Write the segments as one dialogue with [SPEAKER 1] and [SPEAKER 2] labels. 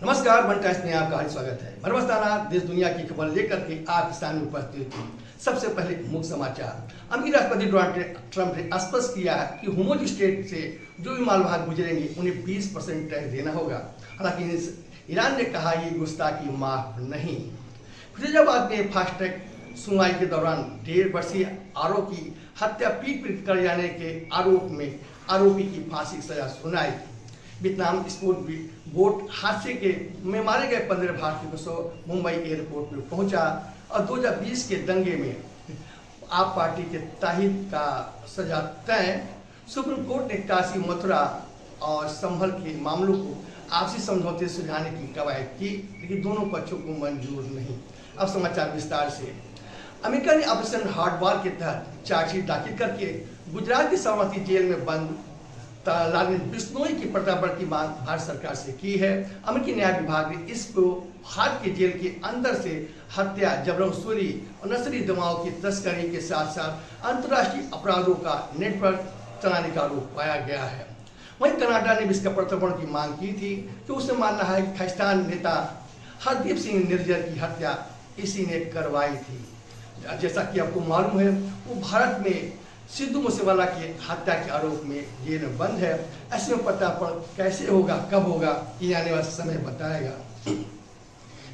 [SPEAKER 1] नमस्कार, one times में आपका हार्दिक स्वागत है। मैं मस्ताना देश दुनिया की खबर लेकर के आपके सामने उपस्थित हूँ। सबसे पहले मुख्य समाचार। अमेरिकी राष्ट्रपति डोनाल्ड ट्रंप ने स्पष्ट किया है कि होमोज स्टेट से जो भी मालवाहक गुजरेंगे उन्हें 20% टैक्स देना होगा। हालांकि ईरान ने कहा ये गुस्ताखी माफ नहीं। फैसलाबाद में फास्ट ट्रैक सुनवाई के दौरान 1.5 वर्षीय आरोपी की हत्या पीट कर जाने के आरोप में आरोपी की फांसी की सजा सुनाई। वियतनाम स्पोर्ट बोट हादसे में मारे गए 15 भारतीयों को मुंबई एयरपोर्ट में पहुंचा और 2020 के दंगे में आप पार्टी के ताहिर का सजा तय। सुप्रीम कोर्ट ने काशी, मथुरा और संभल के मामलों को आपसी समझौते सुलझाने की कवायद की, लेकिन दोनों पक्षों को मंजूर नहीं। अब समाचार विस्तार से। अमेरिका ने ऑपरेशन हार्डबॉल के तहत चार्जशीट दाखिल करके गुजरात की साबरमती जेल में बंद लालनी बिश्नोई की प्रत्यार्पण की मांग भारत सरकार से की है। अमेरिकी न्याय विभाग ने इसको हाथ के जेल के अंदर से हत्या, जबरन और नस्ली दवाओं की तस्करी के साथ साथ अंतर्राष्ट्रीय अपराधों का नेटवर्क चलाने का आरोप पाया गया है। वहीं कनाडा ने भी इसका प्रत्यार्पण की मांग की थी कि उसे मानना है कि खालिस्तान नेता हरदीप सिंह निर्जर की हत्या इसी ने करवाई थी। जैसा कि आपको मालूम है, वो भारत में सिद्धू मूसेवाला के हत्या के आरोप में जेल में बंद है। ऐसे में प्रत्यार्पण कैसे होगा, कब होगा, ये आने वाला समय बताएगा।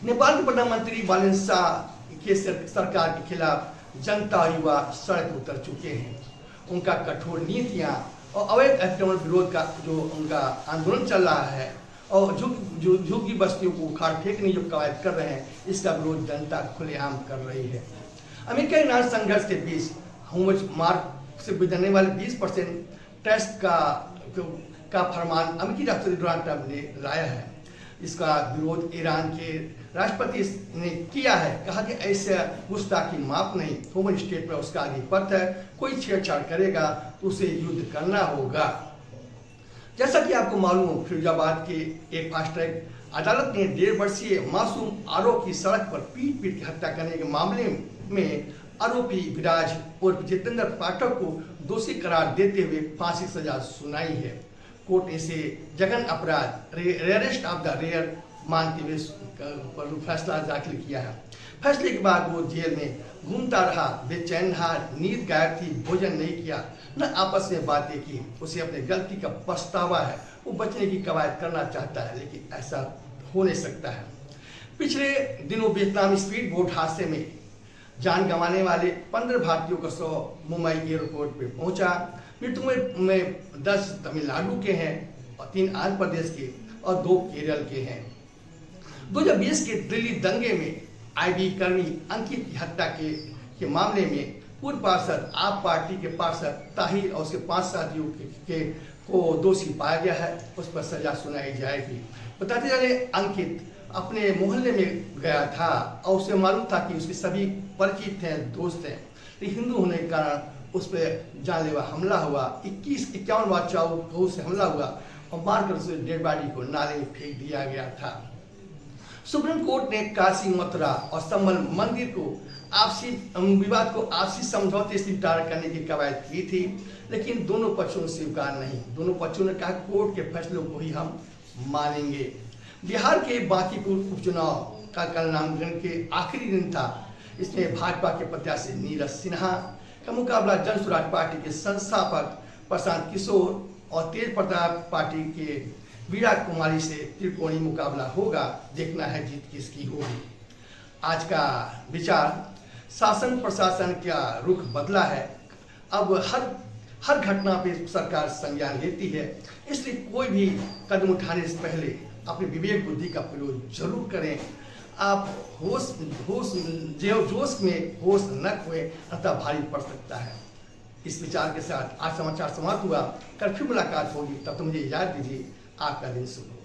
[SPEAKER 1] नेपाल के प्रधानमंत्री बालेन शाह के सरकार के खिलाफ जनता और युवा सड़क उतर चुके हैं। उनका कठोर नीतियां और अवैध अतिक्रमण विरोध का जो उनका आंदोलन चल रहा है और झुग्गी बस्तियों को उखाड़ फेंकने जो कवायद कर रहे हैं, इसका विरोध जनता खुलेआम कर रही है। अमेरिका ईरान संघर्ष के बीच होमोज मार्ग से गुजरने वाले 20% टैक्स का फरमान अमेरिकी राष्ट्रपति डोनाल्ड ट्रंप ने लाया है। इसका विरोध ईरान के राष्ट्रपति ने किया है। कहा कि ऐसे गुस्ताखी माफ नहीं, होमोज स्टेट पर उसका आधिपत्य है, कोई छेड़छाड़ करेगा तो उसे युद्ध करना होगा। जैसा कि आपको मालूम हो, फैसलाबाद के एक फास्ट ट्रैक अदालत ने 1.5 वर्षीय मासूम आरोपी की सड़क पर पीट की हत्या करने के मामले में आरोपी विराज और जितेंद्र पाठक को दोषी करार देते हुए फांसी की सजा सुनाई है। कोर्ट ने इसे जघन्य अपराध, रेयरेस्ट ऑफ द रेयर मानते हुए फैसला दाखिल किया है। फैसले के बाद वो जेल में घूमता रहा, बेचैन रहा, नींद गायब थी, भोजन नहीं किया, न आपस में बातें की। उसे अपनी गलती का पछतावा है। वो बचने की कवायद करना चाहता है, लेकिन ऐसा हो नहीं सकता है। पिछले दिनों वियतनाम स्पीड बोट हादसे में जान गंवाने वाले 15 भारतीयों का शव मुंबई एयरपोर्ट पे पहुंचा। मृतकों में 10 तमिलनाडु के हैं और 3 आंध्र प्रदेश के और 2 केरल के हैं। 2020 के दिल्ली दंगे में आईबी कर्मी अंकित की हत्या के मामले में पूर्व पार्षद, आप पार्टी के पार्षद ताहिर और उसके 5 साथियों को दोषी पाया गया है। उस पर सजा सुनाई जाएगी। बताते चले, अंकित अपने मोहल्ले में गया था और उसे मालूम था कि उसके सभी परिचित हैं, दोस्त हैं, लेकिन हिंदू होने के कारण उस पर जानलेवा हमला हुआ। 51 बार चाकू से हमला हुआ और मारकर उसे डेड बॉडी को नाले में फेंक दिया गया था। सुप्रीम कोर्ट ने काशी, मथुरा और संभल मंदिर को आपसी विवाद को आपसी समझौते से निपटारा करने की कवायद की थी, लेकिन दोनों पक्षों ने स्वीकार नहीं। दोनों पक्षों ने कहा कोर्ट के फैसलों को ही हम मानेंगे। बिहार के बांकीपुर उपचुनाव का कल नामांकन के आखिरी दिन था। इसमें भाजपा के प्रत्याशी नीरज सिन्हा का मुकाबला जन स्वराज पार्टी के संस्थापक प्रशांत किशोर और तेज प्रताप पार्टी के वीरा कुमारी से त्रिकोणीय मुकाबला होगा। देखना है जीत किसकी होगी। आज का विचार, शासन प्रशासन का रुख बदला है। अब हर घटना पे सरकार संज्ञान लेती है, इसलिए कोई भी कदम उठाने से पहले अपने विवेक बुद्धि का प्रयोग जरूर करें। आप जोश में होश न खोए, अतः भारी पड़ सकता है। इस विचार के साथ आज समाचार समाप्त हुआ। कल फिर मुलाकात होगी, तब तक मुझे इजाजत दीजिए। आपका दिन शुभ हो।